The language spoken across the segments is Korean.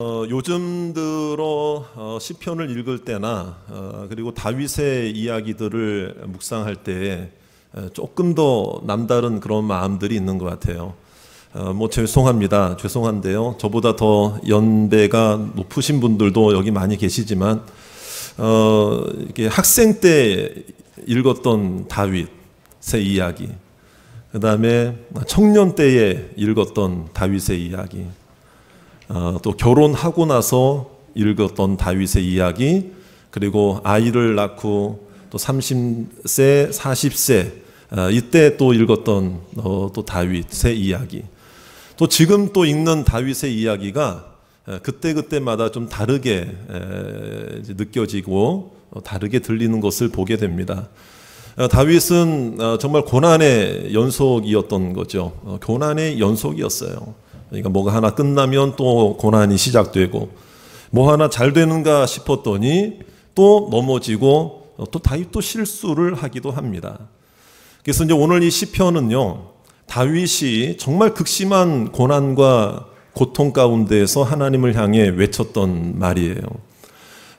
요즘 들어 시편을 읽을 때나 그리고 다윗의 이야기들을 묵상할 때 조금 더 남다른 그런 마음들이 있는 것 같아요. 죄송한데요. 저보다 더 연배가 높으신 분들도 여기 많이 계시지만 이게 학생 때 읽었던 다윗의 이야기, 그 다음에 청년 때에 읽었던 다윗의 이야기, 또 결혼하고 나서 읽었던 다윗의 이야기, 그리고 아이를 낳고 또 30세, 40세 이때 또 읽었던 또 다윗의 이야기, 또 지금 또 읽는 다윗의 이야기가 그때마다 좀 다르게 느껴지고 다르게 들리는 것을 보게 됩니다. 다윗은 정말 고난의 연속이었던 거죠. 고난의 연속이었어요. 그러니까 뭐가 하나 끝나면 또 고난이 시작되고, 뭐 하나 잘 되는가 싶었더니 또 넘어지고, 또 다윗도 실수를 하기도 합니다. 그래서 이제 오늘 이 시편은요, 다윗이 정말 극심한 고난과 고통 가운데에서 하나님을 향해 외쳤던 말이에요.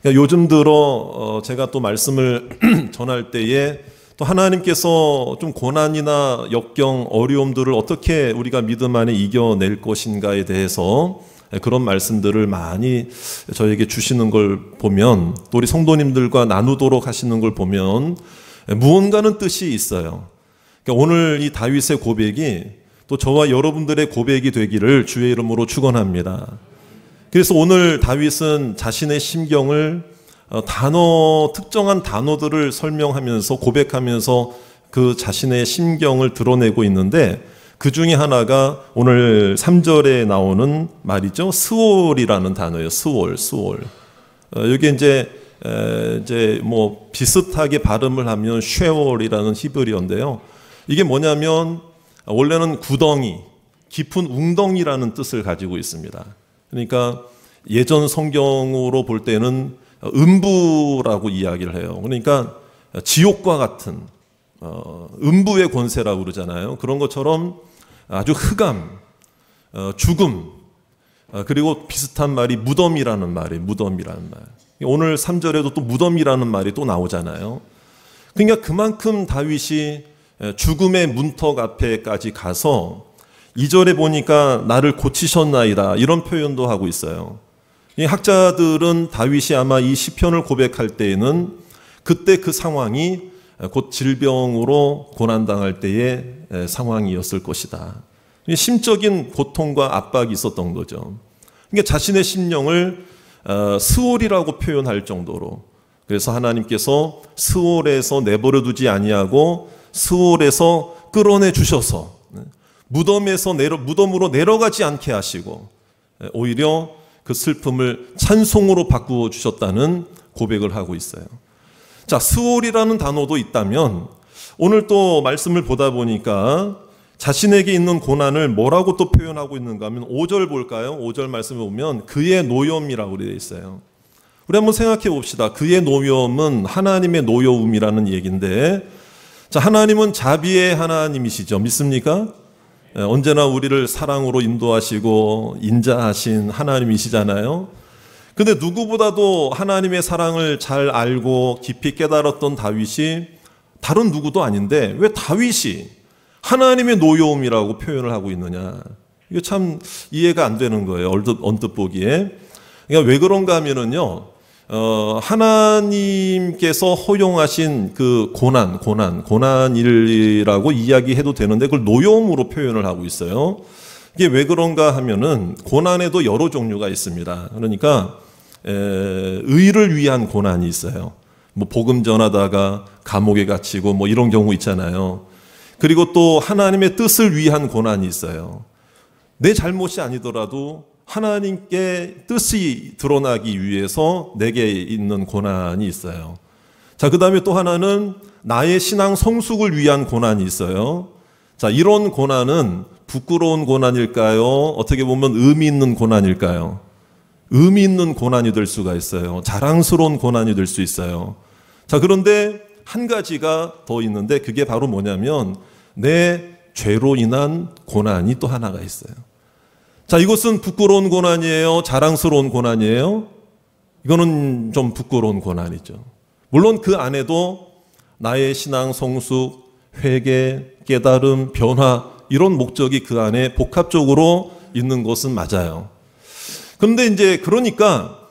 그러니까 요즘 들어 제가 또 말씀을 전할 때에 또 하나님께서 좀 고난이나 역경, 어려움들을 어떻게 우리가 믿음 안에 이겨낼 것인가에 대해서 그런 말씀들을 많이 저에게 주시는 걸 보면, 또 우리 성도님들과 나누도록 하시는 걸 보면 무언가는 뜻이 있어요. 그러니까 오늘 이 다윗의 고백이 또 저와 여러분들의 고백이 되기를 주의 이름으로 축원합니다. 그래서 오늘 다윗은 자신의 심경을 특정한 단어들을 설명하면서 고백하면서 그 자신의 심경을 드러내고 있는데, 그 중에 하나가 오늘 3절에 나오는 말이죠. 스올이라는 단어예요. 스올. 여기 이제 뭐 비슷하게 발음을 하면 쉐월이라는 히브리어인데요. 이게 뭐냐면 원래는 구덩이, 깊은 웅덩이라는 뜻을 가지고 있습니다. 그러니까 예전 성경으로 볼 때는 음부라고 이야기를 해요. 그러니까 지옥과 같은 음부의 권세라고 그러잖아요. 그런 것처럼 아주 흑암, 죽음, 그리고 비슷한 말이 무덤이라는 말이에요. 무덤이라는 말. 오늘 3절에도 또 무덤이라는 말이 또 나오잖아요. 그러니까 그만큼 다윗이 죽음의 문턱 앞에까지 가서 2절에 보니까 나를 고치셨나이다, 이런 표현도 하고 있어요. 이 학자들은 다윗이 아마 이 시편을 고백할 때에는 그때 그 상황이 곧 질병으로 고난당할 때의 상황이었을 것이다. 심적인 고통과 압박이 있었던 거죠. 그러니까 자신의 심령을 스올이라고 표현할 정도로, 그래서 하나님께서 스올에서 내버려 두지 아니하고 스올에서 끌어내 주셔서 무덤으로 내려가지 않게 하시고, 오히려 그 슬픔을 찬송으로 바꾸어 주셨다는 고백을 하고 있어요. 자, 스올이라는 단어도 있다면 오늘 또 말씀을 보다 보니까 자신에게 있는 고난을 뭐라고 또 표현하고 있는가 하면 5절 볼까요? 5절 말씀을 보면 그의 노염이라고 되어 있어요. 우리 한번 생각해 봅시다. 그의 노염은 하나님의 노여움이라는 얘기인데, 자, 하나님은 자비의 하나님이시죠. 믿습니까? 언제나 우리를 사랑으로 인도하시고 인자하신 하나님이시잖아요. 근데 누구보다도 하나님의 사랑을 잘 알고 깊이 깨달았던 다윗이 다른 누구도 아닌데 왜 다윗이 하나님의 노여움이라고 표현을 하고 있느냐, 이게 참 이해가 안 되는 거예요. 언뜻 보기에. 그러니까 왜 그런가 하면은요, 하나님께서 허용하신 그 고난이라고 이야기해도 되는데 그걸 노여움으로 표현을 하고 있어요. 이게 왜 그런가 하면은 고난에도 여러 종류가 있습니다. 그러니까 의를 위한 고난이 있어요. 뭐 복음 전하다가 감옥에 갇히고 뭐 이런 경우 있잖아요. 그리고 또 하나님의 뜻을 위한 고난이 있어요. 내 잘못이 아니더라도 하나님께 뜻이 드러나기 위해서 내게 있는 고난이 있어요. 자, 그 다음에 또 하나는 나의 신앙 성숙을 위한 고난이 있어요. 자, 이런 고난은 부끄러운 고난일까요? 어떻게 보면 의미 있는 고난일까요? 의미 있는 고난이 될 수가 있어요. 자랑스러운 고난이 될 수 있어요. 자, 그런데 한 가지가 더 있는데 그게 바로 뭐냐면 내 죄로 인한 고난이 또 하나가 있어요. 자, 이것은 부끄러운 고난이에요? 자랑스러운 고난이에요? 이거는 좀 부끄러운 고난이죠. 물론 그 안에도 나의 신앙 성숙, 회개, 깨달음, 변화 이런 목적이 그 안에 복합적으로 있는 것은 맞아요. 그런데 이제 그러니까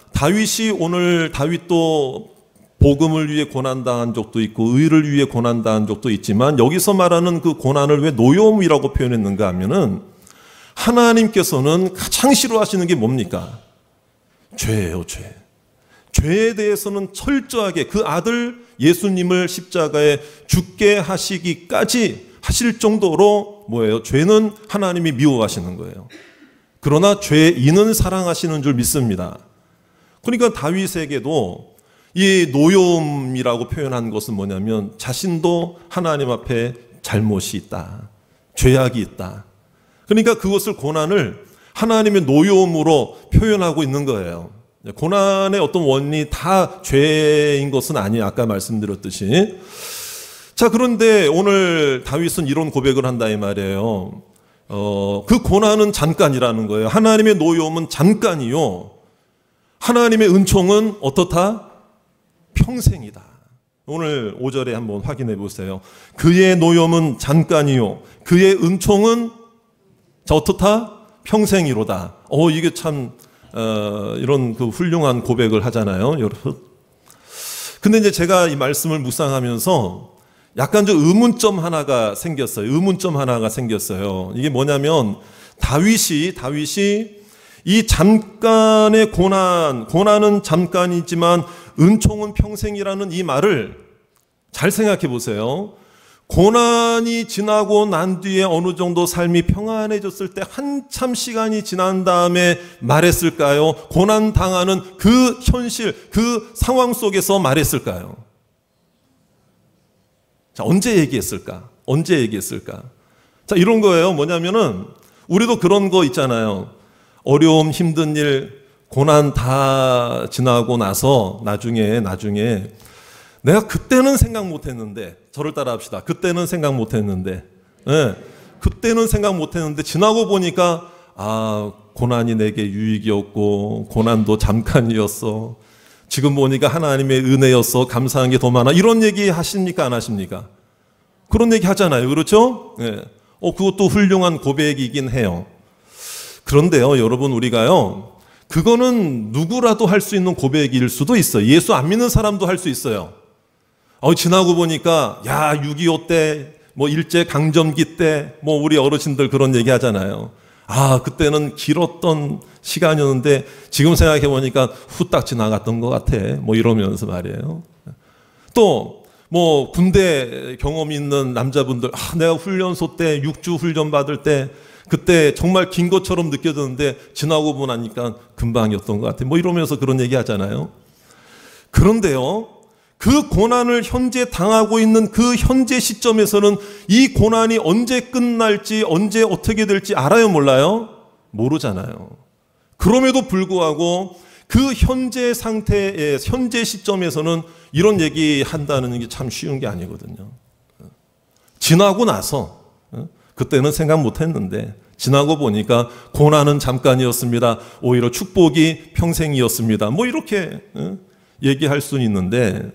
오늘 다윗도 복음을 위해 고난당한 적도 있고 의를 위해 고난당한 적도 있지만 여기서 말하는 그 고난을 왜 노여움이라고 표현했는가 하면은 하나님께서는 가장 싫어하시는 게 뭡니까? 죄예요, 죄. 죄에 대해서는 철저하게 그 아들 예수님을 십자가에 죽게 하시기까지 하실 정도로 뭐예요? 죄는 하나님이 미워하시는 거예요. 그러나 죄인은 사랑하시는 줄 믿습니다. 그러니까 다윗에게도 이 노여움이라고 표현한 것은 뭐냐면 자신도 하나님 앞에 잘못이 있다. 죄악이 있다. 그러니까 그것을 고난을 하나님의 노여움으로 표현하고 있는 거예요. 고난의 어떤 원인이 다 죄인 것은 아니에요. 아까 말씀드렸듯이. 자, 그런데 오늘 다윗은 이런 고백을 한다 이 말이에요. 그 고난은 잠깐이라는 거예요. 하나님의 노여움은 잠깐이요. 하나님의 은총은 어떻다? 평생이다. 오늘 5절에 한번 확인해 보세요. 그의 노여움은 잠깐이요. 그의 은총은 어떻다? 평생이로다. 이게 참 이런 그 훌륭한 고백을 하잖아요, 여러분. 근데 이제 제가 이 말씀을 묵상하면서 약간 좀 의문점 하나가 생겼어요. 이게 뭐냐면 다윗이 이 잠깐의 고난은 잠깐이지만 은총은 평생이라는 이 말을 잘 생각해 보세요. 고난이 지나고 난 뒤에 어느 정도 삶이 평안해졌을 때 한참 시간이 지난 다음에 말했을까요? 고난 당하는 그 현실, 그 상황 속에서 말했을까요? 자, 언제 얘기했을까? 자, 이런 거예요. 뭐냐면은 우리도 그런 거 있잖아요. 어려움, 힘든 일, 고난 다 지나고 나서 나중에 내가 그때는 생각 못했는데, 저를 따라 합시다. 그때는 생각 못했는데 지나고 보니까 고난이 내게 유익이었고 고난도 잠깐이었어. 지금 보니까 하나님의 은혜였어. 감사한 게 더 많아. 이런 얘기 하십니까? 안 하십니까? 그런 얘기 하잖아요. 그렇죠? 그것도 훌륭한 고백이긴 해요. 그런데요, 여러분, 우리가요, 그거는 누구라도 할 수 있는 고백일 수도 있어요. 예수 안 믿는 사람도 할 수 있어요. 지나고 보니까 6.25 때, 일제강점기 때, 우리 어르신들 그런 얘기 하잖아요. 그때는 길었던 시간이었는데 지금 생각해 보니까 후딱 지나갔던 것 같아. 이러면서 말이에요. 또 군대 경험 있는 남자분들, 내가 훈련소 때 6주 훈련 받을 때 그때 정말 긴 것처럼 느껴졌는데 지나고 보니까 금방이었던 것 같아. 이러면서 그런 얘기 하잖아요. 그런데요, 그 고난을 현재 당하고 있는 그 현재 시점에서는 이 고난이 언제 끝날지, 언제 어떻게 될지 알아요, 몰라요? 모르잖아요. 그럼에도 불구하고 그 현재 상태의 현재 시점에서는 이런 얘기 한다는 게 참 쉬운 게 아니거든요. 지나고 나서 그때는 생각 못 했는데 지나고 보니까 고난은 잠깐이었습니다. 오히려 축복이 평생이었습니다. 이렇게 얘기할 수는 있는데,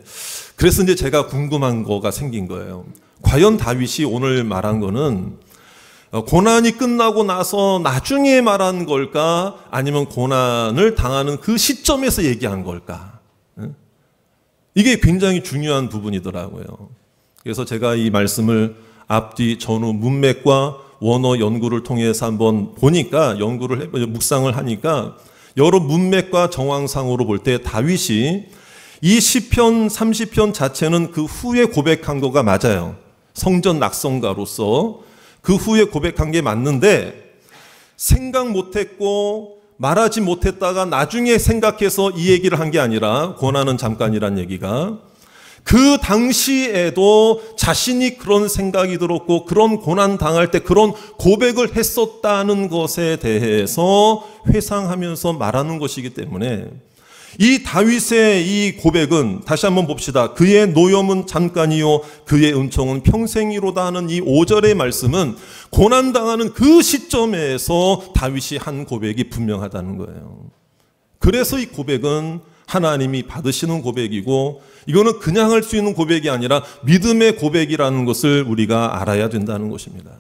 그래서 이제 제가 궁금한 거가 생긴 거예요. 과연 다윗이 오늘 말한 거는 고난이 끝나고 나서 나중에 말한 걸까? 아니면 고난을 당하는 그 시점에서 얘기한 걸까? 이게 굉장히 중요한 부분이더라고요. 그래서 제가 이 말씀을 앞뒤 전후 문맥과 원어 연구를 통해서 한번 보니까, 묵상을 하니까 여러 문맥과 정황상으로 볼 때 다윗이 이 시편 30편 자체는 그 후에 고백한 거가 맞아요. 성전 낙성가로서 그 후에 고백한 게 맞는데, 생각 못했고 말하지 못했다가 나중에 생각해서 이 얘기를 한 게 아니라, 고난은 잠깐이란 얘기가 그 당시에도 자신이 그런 생각이 들었고 그런 고난 당할 때 그런 고백을 했었다는 것에 대해서 회상하면서 말하는 것이기 때문에 이 다윗의 이 고백은 다시 한번 봅시다. 그의 노염은 잠깐이요 그의 은총은 평생이로다 하는 이 5절의 말씀은 고난당하는 그 시점에서 다윗이 한 고백이 분명하다는 거예요. 그래서 이 고백은 하나님이 받으시는 고백이고, 이거는 그냥 할 수 있는 고백이 아니라 믿음의 고백이라는 것을 우리가 알아야 된다는 것입니다.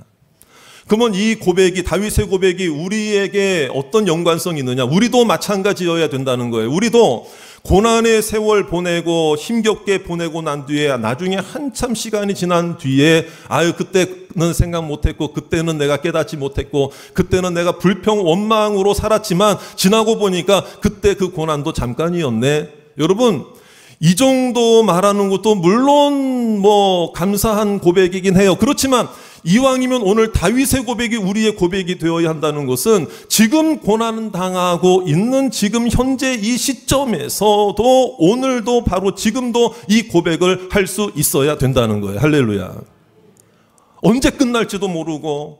그러면 이 고백이, 다윗의 고백이 우리에게 어떤 연관성이 있느냐? 우리도 마찬가지여야 된다는 거예요. 우리도 고난의 세월 보내고 힘겹게 보내고 난 뒤에 나중에 한참 시간이 지난 뒤에 아유 그때는 생각 못했고, 그때는 내가 깨닫지 못했고, 그때는 내가 불평 원망으로 살았지만 지나고 보니까 그때 그 고난도 잠깐이었네. 여러분, 이 정도 말하는 것도 물론 뭐 감사한 고백이긴 해요. 그렇지만 이왕이면 오늘 다윗의 고백이 우리의 고백이 되어야 한다는 것은 지금 고난 당하고 있는 지금 현재 이 시점에서도 오늘도 바로 지금도 이 고백을 할 수 있어야 된다는 거예요. 할렐루야. 언제 끝날지도 모르고,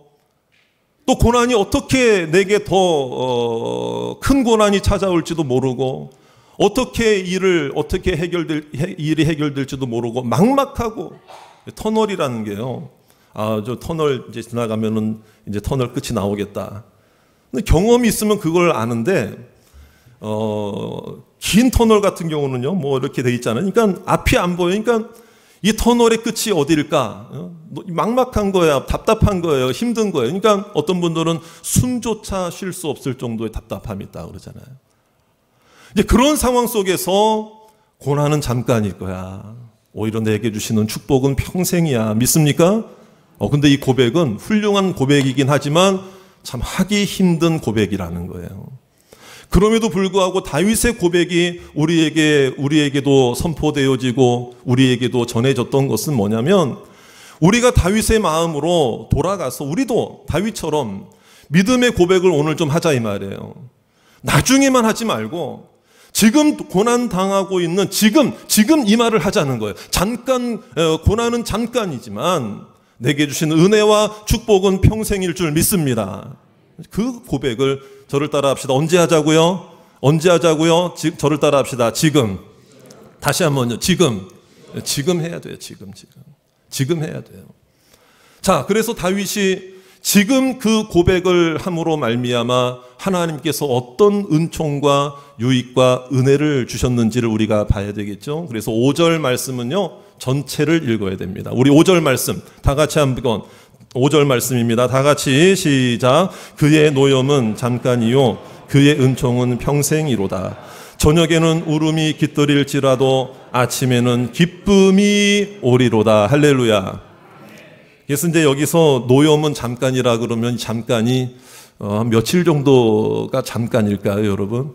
또 고난이 어떻게 내게 더 큰 고난이 찾아올지도 모르고, 어떻게 일이 해결될지도 모르고 막막하고, 터널이라는 게요. 저 터널 이제 지나가면은 이제 터널 끝이 나오겠다. 근데 경험이 있으면 그걸 아는데, 긴 터널 같은 경우는요, 뭐 이렇게 돼 있잖아요. 그러니까 앞이 안 보이니까 이 터널의 끝이 어디일까? 막막한 거야, 답답한 거예요, 힘든 거예요. 그러니까 어떤 분들은 숨조차 쉴 수 없을 정도의 답답함이 있다 그러잖아요. 이제 그런 상황 속에서 고난은 잠깐일 거야. 오히려 내게 주시는 축복은 평생이야. 믿습니까? 근데 이 고백은 훌륭한 고백이긴 하지만 참 하기 힘든 고백이라는 거예요. 그럼에도 불구하고 다윗의 고백이 우리에게도 선포되어지고 우리에게도 전해졌던 것은 뭐냐면, 우리가 다윗의 마음으로 돌아가서 우리도 다윗처럼 믿음의 고백을 오늘 좀 하자 이 말이에요. 나중에만 하지 말고 지금 고난 당하고 있는 지금 이 말을 하자는 거예요. 고난은 잠깐이지만 내게 주신 은혜와 축복은 평생일 줄 믿습니다. 그 고백을 저를 따라 합시다. 언제 하자고요? 저를 따라 합시다. 지금. 다시 한번요. 지금 해야 돼요. 지금 해야 돼요. 자, 그래서 다윗이 지금 그 고백을 함으로 말미암아 하나님께서 어떤 은총과 유익과 은혜를 주셨는지를 우리가 봐야 되겠죠. 그래서 5절 말씀은요, 전체를 읽어야 됩니다. 우리 5절 말씀 다 같이 한번, 5절 말씀입니다. 다 같이 시작. 그의 노염은 잠깐이요 그의 은총은 평생이로다. 저녁에는 울음이 깃들일지라도 아침에는 기쁨이 오리로다. 할렐루야. 그래서 이제 여기서 노염은 잠깐이라 그러면 잠깐이 며칠 정도가 잠깐일까요, 여러분?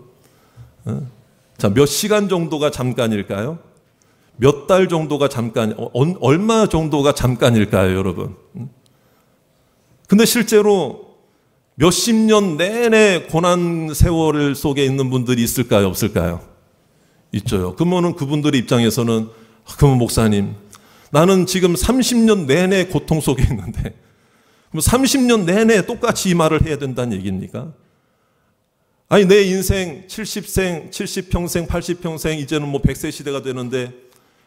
자, 몇 시간 정도가 잠깐일까요? 몇 달 정도가 얼마 정도가 잠깐일까요, 여러분? 근데 실제로 몇십 년 내내 고난 세월 속에 있는 분들이 있을까요, 없을까요? 있죠. 그러면 그분들의 입장에서는, 그러면 목사님, 나는 지금 30년 내내 고통 속에 있는데, 그럼 30년 내내 똑같이 이 말을 해야 된다는 얘기입니까? 아니, 내 인생 70평생, 80평생, 이제는 뭐 100세 시대가 되는데,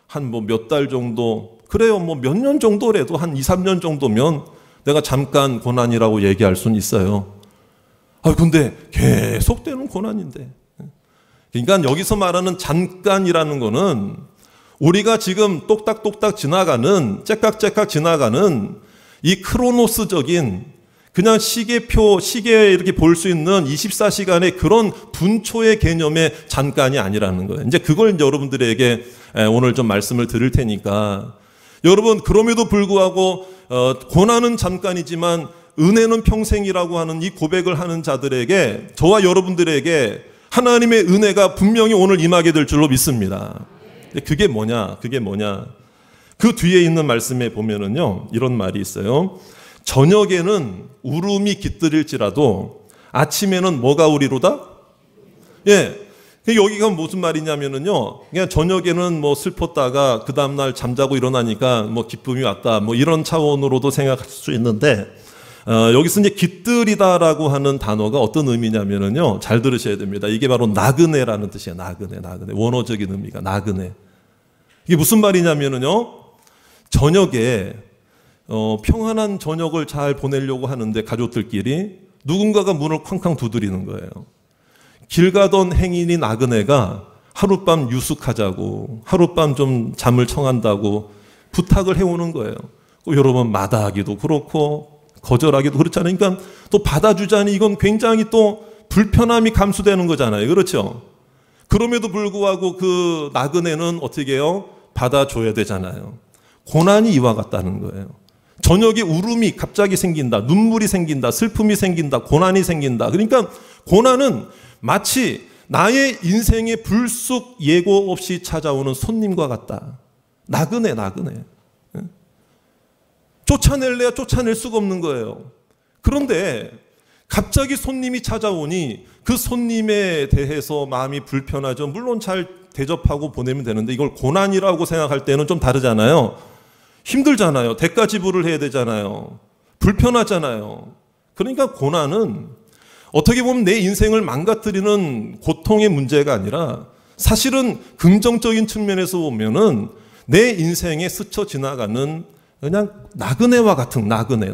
한 뭐 몇 달 정도, 그래요, 뭐 몇 년 정도라도 한 2, 3년 정도면 내가 잠깐 고난이라고 얘기할 수는 있어요. 근데 계속되는 고난인데. 그러니까 여기서 말하는 잠깐이라는 거는 우리가 지금 똑딱똑딱 지나가는, 째깍째깍 지나가는 이 크로노스적인, 그냥 시계에 이렇게 볼 수 있는 24시간의 그런 분초의 개념의 잠깐이 아니라는 거예요. 이제 그걸 이제 여러분들에게 오늘 좀 말씀을 드릴 테니까, 여러분, 그럼에도 불구하고 고난은 잠깐이지만 은혜는 평생이라고 하는 이 고백을 하는 자들에게, 저와 여러분들에게 하나님의 은혜가 분명히 오늘 임하게 될 줄로 믿습니다. 그게 뭐냐? 그 뒤에 있는 말씀에 보면은요, 이런 말이 있어요. 저녁에는 울음이 깃들일지라도 아침에는 뭐가 오리로다? 예. 여기가 무슨 말이냐면은요, 그냥 저녁에는 뭐 슬펐다가 그 다음날 잠자고 일어나니까 뭐 기쁨이 왔다, 뭐 이런 차원으로도 생각할 수 있는데, 여기서 이제 깃들이다라고 하는 단어가 어떤 의미냐면요. 잘 들으셔야 됩니다. 이게 바로 나그네라는 뜻이에요. 나그네. 원어적인 의미가 나그네. 이게 무슨 말이냐면요. 저녁에 평안한 저녁을 잘 보내려고 하는데 가족들끼리 누군가가 문을 쾅쾅 두드리는 거예요. 길 가던 행인이 나그네가 하룻밤 유숙하자고, 하룻밤 좀 잠을 청한다고 부탁을 해오는 거예요. 여러분 마다하기도 그렇고 거절하기도 그렇잖아요. 그러니까 또 받아주자니 이건 굉장히 또 불편함이 감수되는 거잖아요. 그렇죠? 그럼에도 불구하고 그 나그네는 어떻게 해요? 받아줘야 되잖아요. 고난이 이와 같다는 거예요. 저녁에 울음이 갑자기 생긴다. 눈물이 생긴다. 슬픔이 생긴다. 고난이 생긴다. 그러니까 고난은 마치 나의 인생에 불쑥 예고 없이 찾아오는 손님과 같다. 나그네. 쫓아낼래야 쫓아낼 수가 없는 거예요. 그런데 갑자기 손님이 찾아오니 그 손님에 대해서 마음이 불편하죠. 물론 잘 대접하고 보내면 되는데 이걸 고난이라고 생각할 때는 좀 다르잖아요. 힘들잖아요. 대가 지불을 해야 되잖아요. 불편하잖아요. 그러니까 고난은 어떻게 보면 내 인생을 망가뜨리는 고통의 문제가 아니라 사실은 긍정적인 측면에서 보면은 내 인생에 스쳐 지나가는 그냥 나그네와 같은 나그네.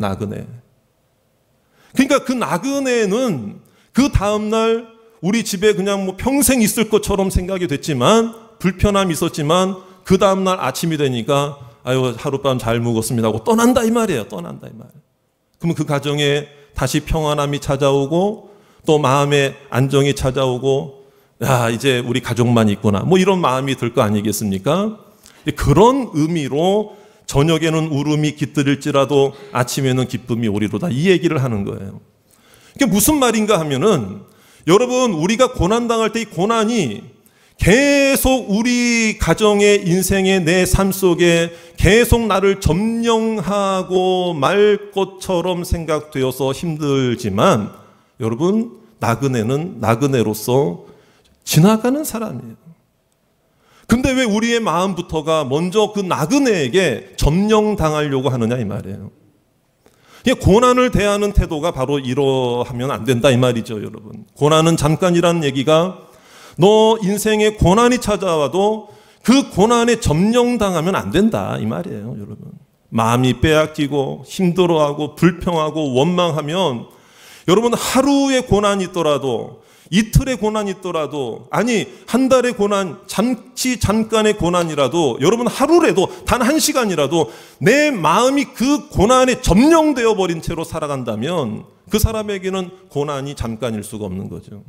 그러니까 그 나그네는 그 다음날 우리 집에 그냥 뭐 평생 있을 것처럼 생각이 됐지만 불편함이 있었지만 그 다음날 아침이 되니까 아유 하룻밤 잘 묵었습니다 하고 떠난다 이 말이에요. 그러면 그 가정에 다시 평안함이 찾아오고 또 마음의 안정이 찾아오고 야 이제 우리 가족만 있구나 뭐 이런 마음이 들 거 아니겠습니까? 그런 의미로 저녁에는 울음이 깃들일지라도 아침에는 기쁨이 오리로다 이 얘기를 하는 거예요. 이게 무슨 말인가 하면은 여러분 우리가 고난당할 때 이 고난이 계속 우리 가정의 인생의 내 삶 속에 계속 나를 점령하고 말 것처럼 생각되어서 힘들지만 여러분 나그네는 나그네로서 지나가는 사람이에요. 근데 왜 우리의 마음부터가 먼저 그 나그네에게 점령당하려고 하느냐 이 말이에요. 고난을 대하는 태도가 바로 이러하면 안 된다 이 말이죠, 여러분. 고난은 잠깐이라는 얘기가 너 인생에 고난이 찾아와도 그 고난에 점령당하면 안 된다 이 말이에요, 여러분. 마음이 빼앗기고 힘들어하고 불평하고 원망하면 여러분 하루의 고난이 있더라도 이틀의 고난이 있더라도 아니 한 달의 고난 잠깐의 고난이라도 여러분 하루라도 단 한 시간이라도 내 마음이 그 고난에 점령되어 버린 채로 살아간다면 그 사람에게는 고난이 잠깐일 수가 없는 거죠.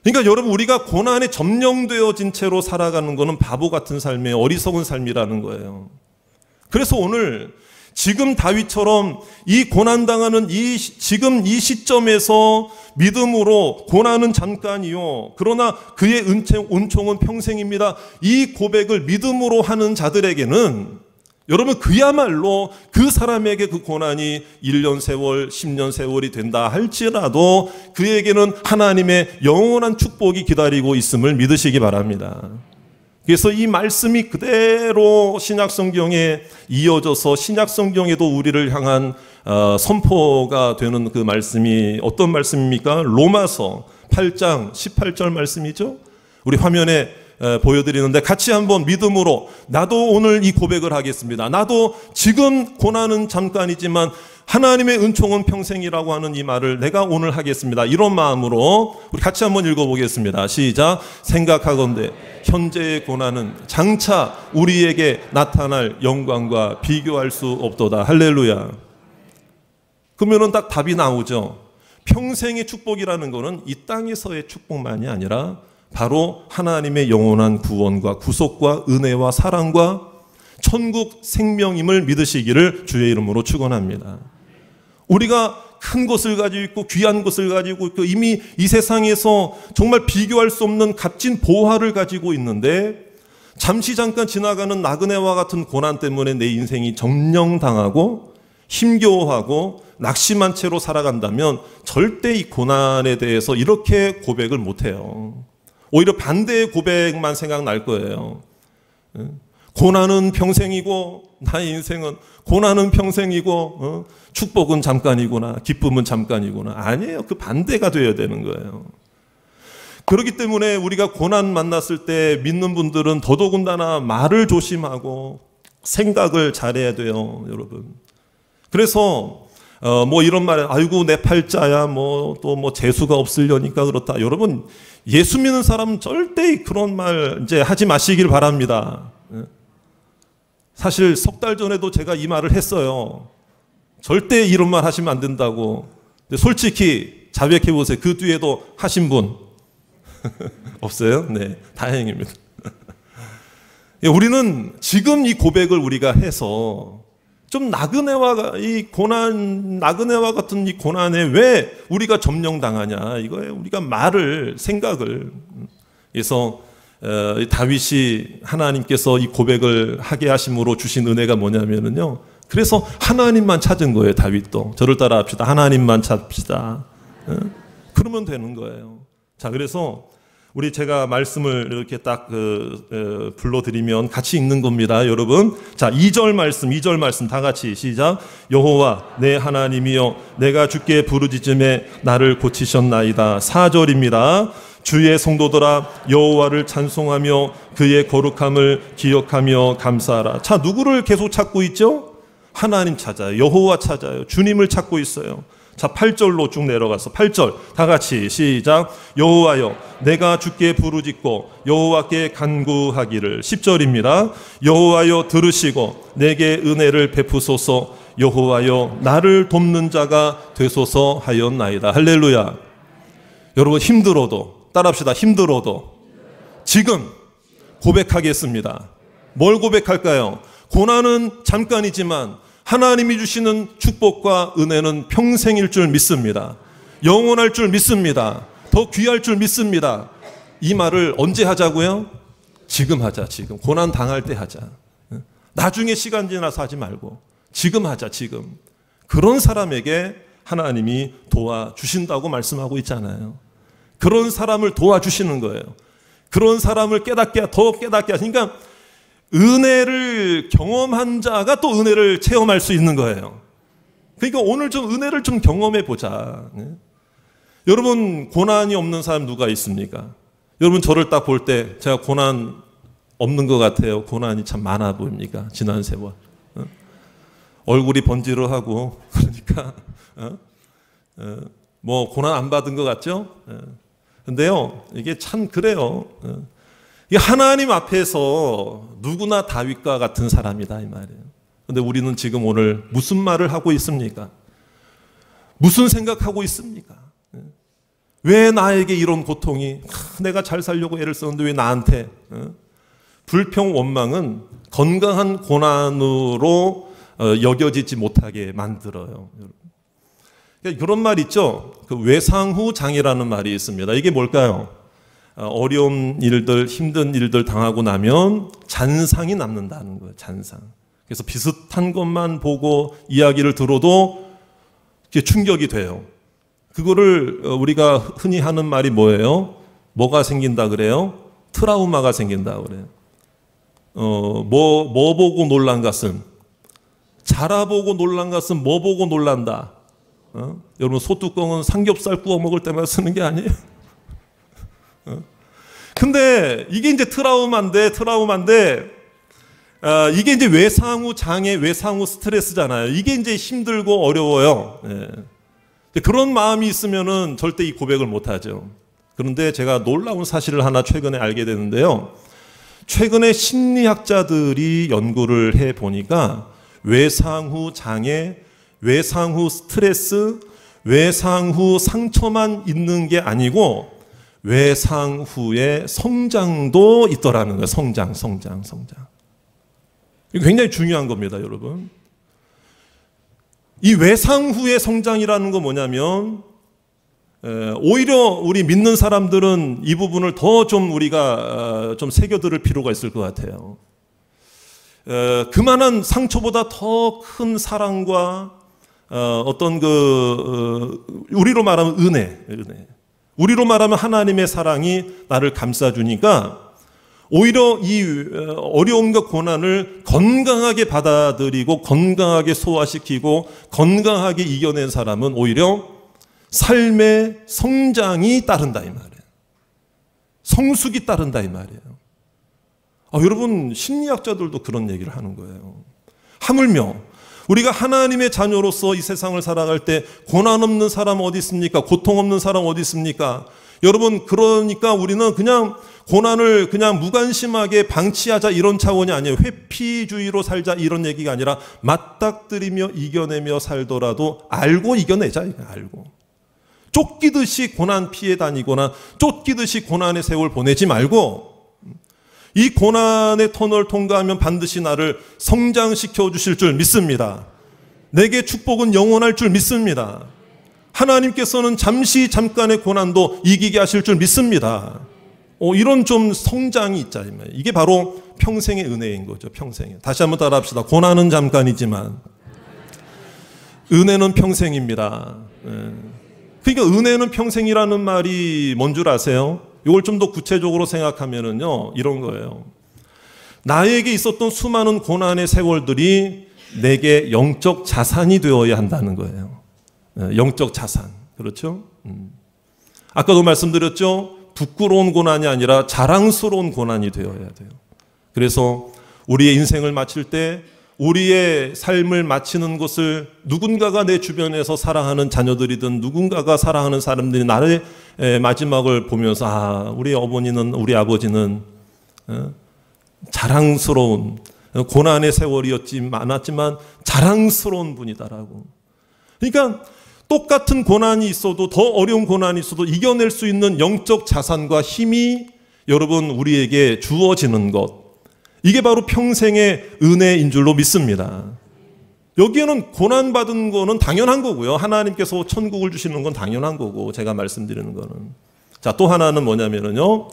그러니까 여러분 우리가 고난에 점령되어진 채로 살아가는 것은 바보 같은 삶의 어리석은 삶이라는 거예요. 그래서 오늘 지금 다윗처럼 이 고난당하는 지금 이 시점에서 믿음으로 고난은 잠깐이요. 그러나 그의 은총은 평생입니다. 이 고백을 믿음으로 하는 자들에게는 여러분 그야말로 그 사람에게 그 고난이 1년 세월, 10년 세월이 된다 할지라도 그에게는 하나님의 영원한 축복이 기다리고 있음을 믿으시기 바랍니다. 그래서 이 말씀이 그대로 신약성경에 이어져서 신약성경에도 우리를 향한 선포가 되는 그 말씀이 어떤 말씀입니까? 로마서 8장 18절 말씀이죠. 우리 화면에 보여드리는데 같이 한번 믿음으로 나도 오늘 이 고백을 하겠습니다. 나도 지금 고난은 잠깐이지만 하나님의 은총은 평생이라고 하는 이 말을 내가 오늘 하겠습니다. 이런 마음으로 우리 같이 한번 읽어보겠습니다. 시작. 생각하건대 현재의 고난은 장차 우리에게 나타날 영광과 비교할 수 없도다. 할렐루야. 그러면은 딱 답이 나오죠. 평생의 축복이라는 것은 이 땅에서의 축복만이 아니라 바로 하나님의 영원한 구원과 구속과 은혜와 사랑과 천국 생명임을 믿으시기를 주의 이름으로 축원합니다. 우리가 큰 것을 가지고 있고 귀한 것을 가지고 있고 이미 이 세상에서 정말 비교할 수 없는 값진 보화를 가지고 있는데 잠시 잠깐 지나가는 나그네와 같은 고난 때문에 내 인생이 점령당하고 힘겨워하고 낙심한 채로 살아간다면 절대 이 고난에 대해서 이렇게 고백을 못해요. 오히려 반대의 고백만 생각날 거예요. 고난은 평생이고 나의 인생은 고난은 평생이고 축복은 잠깐이구나, 기쁨은 잠깐이구나. 아니에요. 그 반대가 되어야 되는 거예요. 그렇기 때문에 우리가 고난 만났을 때 믿는 분들은 더더군다나 말을 조심하고 생각을 잘해야 돼요, 여러분. 그래서 뭐 이런 말에 아이고 내 팔자야 뭐 또 뭐 재수가 없으려니까 그렇다. 여러분, 예수 믿는 사람은 절대 그런 말 이제 하지 마시길 바랍니다. 사실 석 달 전에도 제가 이 말을 했어요. 절대 이런 말 하시면 안 된다고. 근데 솔직히 자백해 보세요. 그 뒤에도 하신 분 없어요? 네, 다행입니다. 우리는 지금 이 고백을 우리가 해서 좀 나그네와 같은 이 고난에 왜 우리가 점령당하냐 이거예요. 우리가 말을, 생각을. 그래서 다윗이 하나님께서 이 고백을 하게 하심으로 주신 은혜가 뭐냐면요. 그래서 하나님만 찾은 거예요. 다윗도. 저를 따라 합시다. 하나님만 찾읍시다. 그러면 되는 거예요. 자, 그래서 제가 말씀을 이렇게 딱 불러드리면 같이 읽는 겁니다, 여러분. 자, 2절 말씀 다 같이 시작. 여호와 내 하나님이여 내가 주께 부르짖음에 나를 고치셨나이다. 4절입니다. 주의 성도들아 여호와를 찬송하며 그의 거룩함을 기억하며 감사하라. 자, 누구를 계속 찾고 있죠? 하나님 찾아요. 여호와 찾아요. 주님을 찾고 있어요. 자, 8절로 쭉 내려가서 8절 다 같이 시작. 여호와여 내가 주께 부르짖고 여호와께 간구하기를. 10절입니다. 여호와여 들으시고 내게 은혜를 베푸소서. 여호와여 나를 돕는 자가 되소서 하였나이다. 할렐루야. 여러분, 힘들어도 따라합시다. 힘들어도 지금 고백하겠습니다. 뭘 고백할까요? 고난은 잠깐이지만 하나님이 주시는 축복과 은혜는 평생일 줄 믿습니다. 영원할 줄 믿습니다. 더 귀할 줄 믿습니다. 이 말을 언제 하자고요? 지금 하자. 지금 고난 당할 때 하자. 나중에 시간 지나서 하지 말고 지금 하자. 지금. 그런 사람에게 하나님이 도와주신다고 말씀하고 있잖아요. 그런 사람을 도와주시는 거예요. 그런 사람을 더 깨닫게 하시니까 은혜를 경험한 자가 또 은혜를 체험할 수 있는 거예요. 그러니까 오늘 좀 은혜를 좀 경험해 보자. 네? 여러분, 고난이 없는 사람 누가 있습니까? 여러분, 저를 딱 볼 때 제가 고난 없는 것 같아요. 고난이 참 많아 보입니까? 지난 세월. 얼굴이 번지르하고 그러니까 뭐 고난 안 받은 것 같죠? 근데요, 이게 참 그래요. 하나님 앞에서 누구나 다윗과 같은 사람이다 이 말이에요. 그런데 우리는 지금 오늘 무슨 말을 하고 있습니까? 무슨 생각하고 있습니까? 왜 나에게 이런 고통이, 내가 잘 살려고 애를 썼는데 왜 나한테? 불평 원망은 건강한 고난으로 여겨지지 못하게 만들어요. 그러니까 이런 말 있죠. 그 외상후 장애라는 말이 있습니다. 이게 뭘까요? 어려운 일들, 힘든 일들 당하고 나면 잔상이 남는다는 거예요. 잔상. 그래서 비슷한 것만 보고 이야기를 들어도 충격이 돼요. 그거를 우리가 흔히 하는 말이 뭐예요? 뭐가 생긴다 그래요? 트라우마가 생긴다 그래요. 뭐 보고 놀란 것은, 자라보고 놀란 것은 뭐 보고 놀란다. 여러분, 소뚜껑은 삼겹살 구워 먹을 때만 쓰는 게 아니에요. 근데 이게 이제 트라우마인데 이게 이제 외상후 장애, 외상후 스트레스잖아요. 이게 이제 힘들고 어려워요. 그런 마음이 있으면은 절대 이 고백을 못 하죠. 그런데 제가 놀라운 사실을 하나 최근에 알게 되는데요. 최근에 심리학자들이 연구를 해 보니까 외상후 장애, 외상후 스트레스, 외상후 상처만 있는 게 아니고 외상후의 성장도 있더라는 거예요. 성장. 이거 굉장히 중요한 겁니다, 여러분. 이 외상후의 성장이라는 건 뭐냐면, 오히려 우리 믿는 사람들은 이 부분을 더 좀 우리가 좀 새겨들을 필요가 있을 것 같아요. 그만한 상처보다 더 큰 사랑과 어떤 우리로 말하면 은혜. 우리로 말하면 하나님의 사랑이 나를 감싸주니까 오히려 이 어려움과 고난을 건강하게 받아들이고 건강하게 소화시키고 건강하게 이겨낸 사람은 오히려 삶의 성장이 따른다 이 말이에요. 성숙이 따른다 이 말이에요. 여러분 심리학자들도 그런 얘기를 하는 거예요. 하물며 우리가 하나님의 자녀로서 이 세상을 살아갈 때 고난 없는 사람 어디 있습니까? 고통 없는 사람 어디 있습니까? 여러분 그러니까 우리는 그냥 고난을 그냥 무관심하게 방치하자 이런 차원이 아니에요. 회피주의로 살자 이런 얘기가 아니라 맞닥뜨리며 이겨내며 살더라도 알고 이겨내자 이거 알고. 쫓기듯이 고난 피해 다니거나 쫓기듯이 고난의 세월 보내지 말고 이 고난의 터널 통과하면 반드시 나를 성장시켜 주실 줄 믿습니다. 내게 축복은 영원할 줄 믿습니다. 하나님께서는 잠깐의 고난도 이기게 하실 줄 믿습니다. 이런 좀 성장이 있잖아요. 이게 바로 평생의 은혜인 거죠. 평생에. 다시 한번 따라합시다. 고난은 잠깐이지만 은혜는 평생입니다. 그러니까 은혜는 평생이라는 말이 뭔 줄 아세요? 이걸 좀 더 구체적으로 생각하면은요, 이런 거예요. 나에게 있었던 수많은 고난의 세월들이 내게 영적 자산이 되어야 한다는 거예요. 영적 자산. 그렇죠? 아까도 말씀드렸죠? 부끄러운 고난이 아니라 자랑스러운 고난이 되어야 돼요. 그래서 우리의 인생을 마칠 때 우리의 삶을 마치는 것을 누군가가 내 주변에서 사랑하는 자녀들이든 누군가가 사랑하는 사람들이 나의 마지막을 보면서 우리 어머니는 우리 아버지는 자랑스러운 고난의 세월이었지 많았지만 자랑스러운 분이다라고. 그러니까 똑같은 고난이 있어도 더 어려운 고난이 있어도 이겨낼 수 있는 영적 자산과 힘이 여러분 우리에게 주어지는 것, 이게 바로 평생의 은혜인 줄로 믿습니다. 여기에는 고난받은 거는 당연한 거고요. 하나님께서 천국을 주시는 건 당연한 거고 제가 말씀드리는 거는. 자, 또 하나는 뭐냐면요,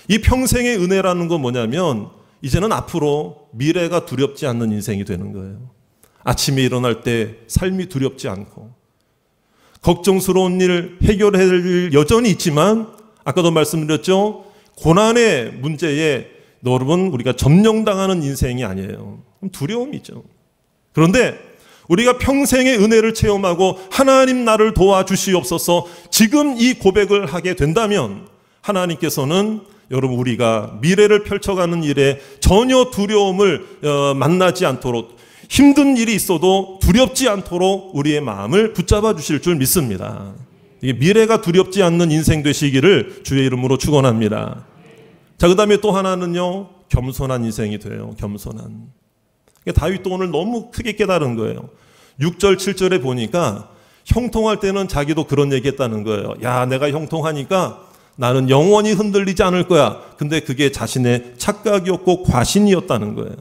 이 평생의 은혜라는 건 뭐냐면 이제는 앞으로 미래가 두렵지 않는 인생이 되는 거예요. 아침에 일어날 때 삶이 두렵지 않고 걱정스러운 일 해결해야 할 일 여전히 있지만 아까도 말씀드렸죠. 고난의 문제에 여러분 우리가 점령당하는 인생이 아니에요. 두려움이죠. 그런데 우리가 평생의 은혜를 체험하고 하나님 나를 도와주시옵소서 지금 이 고백을 하게 된다면 하나님께서는 여러분 우리가 미래를 펼쳐가는 일에 전혀 두려움을 만나지 않도록 힘든 일이 있어도 두렵지 않도록 우리의 마음을 붙잡아 주실 줄 믿습니다. 이게 미래가 두렵지 않는 인생 되시기를 주의 이름으로 축원합니다. 자, 그 다음에 또 하나는요, 겸손한 인생이 돼요. 겸손한. 다윗도 오늘 너무 크게 깨달은 거예요. 6절, 7절에 보니까 형통할 때는 자기도 그런 얘기 했다는 거예요. 야, 내가 형통하니까 나는 영원히 흔들리지 않을 거야. 근데 그게 자신의 착각이었고 과신이었다는 거예요.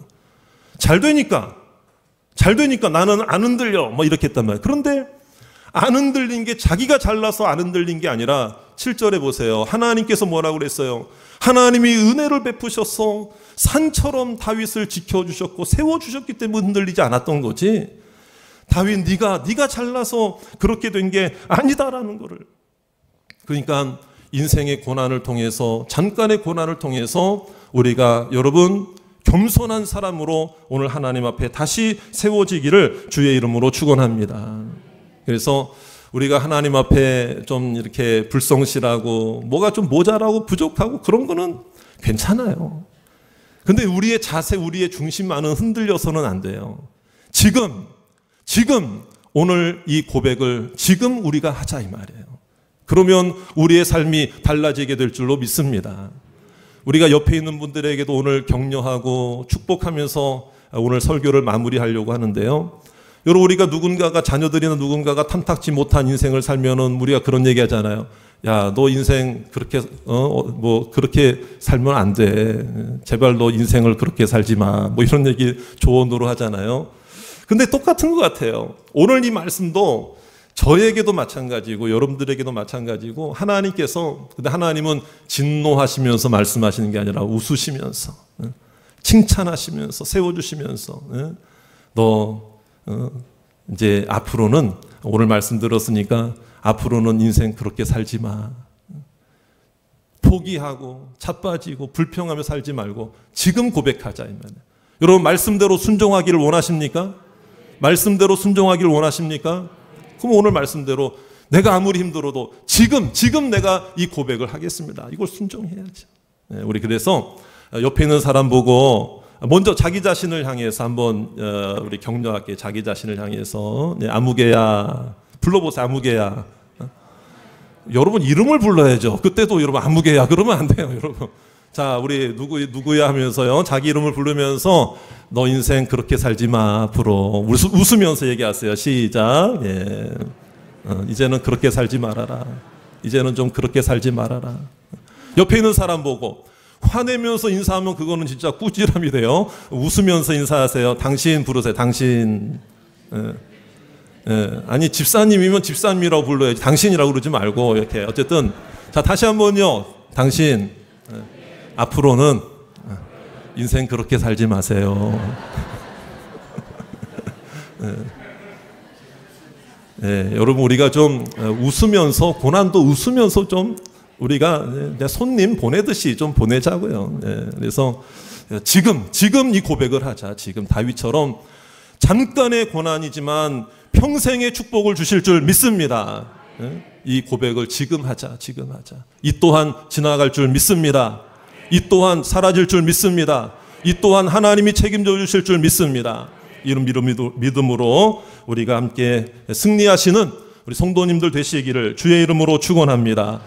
잘 되니까 나는 안 흔들려. 뭐 이렇게 했단 말이에요. 그런데 안 흔들린 게 자기가 잘나서 안 흔들린 게 아니라 7절에 보세요. 하나님께서 뭐라고 그랬어요? 하나님이 은혜를 베푸셔서 산처럼 다윗을 지켜주셨고 세워주셨기 때문에 흔들리지 않았던 거지. 다윗 네가 잘나서 그렇게 된 게 아니다라는 거를. 그러니까 인생의 고난을 통해서 잠깐의 고난을 통해서 우리가 여러분 겸손한 사람으로 오늘 하나님 앞에 다시 세워지기를 주의 이름으로 축원합니다. 그래서 우리가 하나님 앞에 좀 이렇게 불성실하고 뭐가 좀 모자라고 부족하고 그런 거는 괜찮아요. 근데 우리의 자세, 우리의 중심만은 흔들려서는 안 돼요. 지금 오늘 이 고백을 지금 우리가 하자 이 말이에요. 그러면 우리의 삶이 달라지게 될 줄로 믿습니다. 우리가 옆에 있는 분들에게도 오늘 격려하고 축복하면서 오늘 설교를 마무리하려고 하는데요. 여러분 우리가 누군가가 자녀들이나 누군가가 탐탁지 못한 인생을 살면은 우리가 그런 얘기 하잖아요. 야, 너 인생 그렇게 그렇게 살면 안 돼. 제발 너 인생을 그렇게 살지 마. 뭐 이런 얘기 조언으로 하잖아요. 근데 똑같은 것 같아요. 오늘 이 말씀도 저에게도 마찬가지고 여러분들에게도 마찬가지고 근데 하나님은 진노하시면서 말씀하시는 게 아니라 웃으시면서 칭찬하시면서 세워주시면서 너 이제 앞으로는 오늘 말씀 들었으니까 앞으로는 인생 그렇게 살지 마. 포기하고 자빠지고 불평하며 살지 말고 지금 고백하자 이 말이에요. 여러분 말씀대로 순종하기를 원하십니까? 말씀대로 순종하기를 원하십니까? 그럼 오늘 말씀대로 내가 아무리 힘들어도 지금 내가 이 고백을 하겠습니다. 이걸 순종해야죠. 우리 그래서 옆에 있는 사람 보고 먼저 자기 자신을 향해서 한번 우리 격려할게. 자기 자신을 향해서 아무개야 불러보세요. 아무개야. 여러분 이름을 불러야죠. 그때도 여러분 아무개야 그러면 안 돼요, 여러분. 자, 우리 누구야 하면서요. 자기 이름을 부르면서 너 인생 그렇게 살지 마. 앞으로 웃으면서 얘기하세요. 시작. 예. 이제는 그렇게 살지 말아라. 이제는 좀 그렇게 살지 말아라. 옆에 있는 사람 보고 화내면서 인사하면 그거는 진짜 꾸지람이 돼요. 웃으면서 인사하세요. 당신 부르세요. 당신. 아니 집사님이면 집사님이라고 불러야지 당신이라고 그러지 말고 이렇게. 어쨌든 자 다시 한번요. 당신 앞으로는 인생 그렇게 살지 마세요. 여러분 우리가 좀 웃으면서 고난도 웃으면서 좀 우리가 손님 보내듯이 좀 보내자고요. 그래서 지금 이 고백을 하자. 지금 다윗처럼 잠깐의 고난이지만 평생의 축복을 주실 줄 믿습니다. 이 고백을 지금 하자. 이 또한 지나갈 줄 믿습니다. 이 또한 사라질 줄 믿습니다. 이 또한 하나님이 책임져 주실 줄 믿습니다. 이런 믿음으로 우리가 함께 승리하시는 우리 성도님들 되시기를 주의 이름으로 축원합니다.